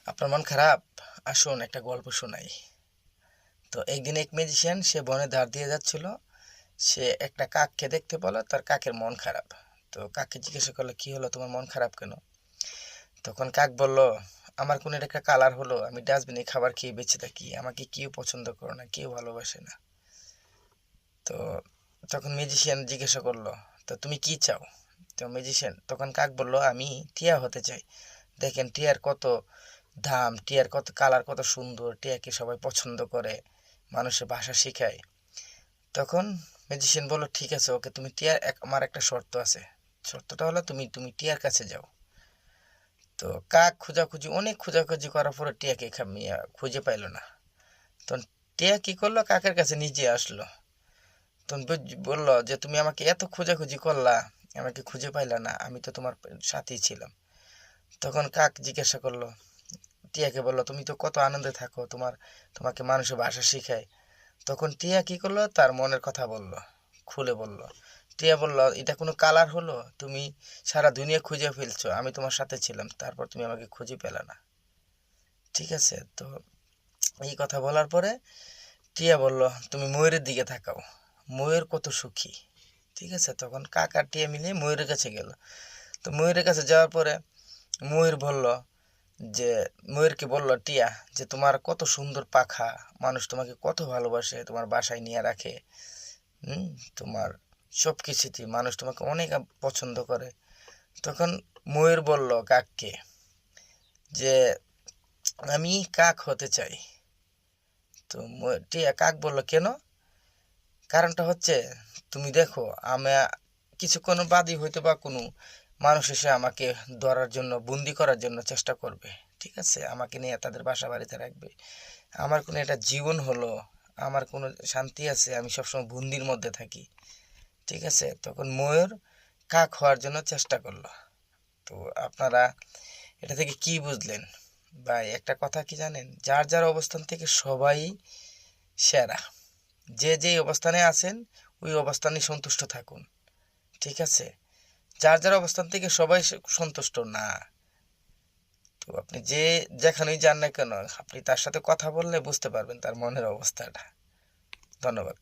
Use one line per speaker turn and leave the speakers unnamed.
আপনার মন খারাপ? আসুন একটা গল্প শোনাই। তো একদিন এক ম্যাজিশিয়ান সে বনে ধার দিয়ে যাচ্ছিল। সে একটা কাককে দেখতে পেল, তার কাকের মন খারাপ। তো কাককে জিজ্ঞাসা করলো, কি হলো, তোমার মন খারাপ কেন? তখন কাক বলল, আমার কোনো একটা কালার হলো, আমি ডাস্টবিনে খাবার খেয়ে বেঁচে থাকি, আমাকে কেউ পছন্দ করে না, কেউ ভালোবাসে না। তো তখন ম্যাজিশিয়ান জিজ্ঞাসা করলো, তো তুমি কি চাও? তো ম্যাজিশিয়ান তখন কাক বলল, আমি টিয়া হতে চাই। দেখেন টিয়ার কত দাম, টিয়ার কত কালার, কত সুন্দর, টিয়াকে সবাই পছন্দ করে, মানুষের ভাষা শিখায়। তখন ম্যাজিশিয়ান বলল, ঠিক আছে, ওকে, তুমি টিয়ার আমার একটা শর্ত আছে। শর্তটা হলো তুমি তুমি টিয়ার কাছে যাও। তো কাক খোঁজাখুঁজি, অনেক খোঁজাখুঁজি করার পরে টিয়াকে খুঁজে পাইল না। তখন টিয়া কি করলো, কাকের কাছে নিজে আসলো। তখন বলল যে, তুমি আমাকে এত খোঁজাখুঁজি করলা, আমাকে খুঁজে পাইলা না, আমি তো তোমার সাথেই ছিলাম। তখন কাক জিজ্ঞাসা করলো, টিয়াকে বলল, তুমি তো কত আনন্দে থাকো, তোমাকে মানুষের ভাষা শিখায়। তখন টিয়া কি করলো, তার মনের কথা বলল, খুলে বলল। টিয়া বলল, এটা কোনো কালার হলো? তুমি সারা দুনিয়া খুঁজে ফেলছো, আমি তোমার সাথে ছিলাম, তারপর তুমি আমাকে খুঁজে পেলে না। ঠিক আছে? তো এই কথা বলার পরে টিয়া বলল, তুমি ময়ূরের দিকে তাকাও, ময়ূর কত সুখী। ঠিক আছে? তখন কাক আর টিয়া মিলে ময়ূরের কাছে গেল। তো ময়ূরের কাছে যাওয়ার পরে ময়ূর বলল যে, ময়ূরকে বলল টিয়া, যে তোমার কত সুন্দর পাখা, মানুষ তোমাকে কত ভালোবাসে, তোমার বাসায় নিয়ে রাখে। হুম, তোমার সব কিছুতেই মানুষ তোমাকে অনেক পছন্দ করে। তখন ময়ূর বলল কাককে যে, আমি কাক হতে চাই। তো টিয়া কাক বলল, কেন? কারণটা হচ্ছে, তুমি দেখো, আমি কিছুক্ষণ বাদই হয়তো বা কোনো মানুষ এসে আমাকে ধরার জন্য, বন্দি করার জন্য চেষ্টা করবে। ঠিক আছে? আমাকে নিয়ে তাদের বাসা বাড়িতে রাখবে। আমার কোনো একটা জীবন হলো, আমার কোনো শান্তি আছে, আমি সবসময় বন্দির মধ্যে থাকি। ঠিক আছে? তখন ময়ূর কাক হওয়ার জন্য চেষ্টা করলো। তো আপনারা এটা থেকে কি বুঝলেন? ভাই, একটা কথা কি জানেন, যার যার অবস্থান থেকে সবাই সেরা। যে যেই অবস্থানে আছেন, ওই অবস্থানে সন্তুষ্ট থাকুন। ঠিক আছে? যার যার অবস্থান থেকে সবাই সন্তুষ্ট না। তো আপনি যেখানেই যান না কেন, আপনি তার সাথে কথা বললে বুঝতে পারবেন তার মনের অবস্থাটা। ধন্যবাদ।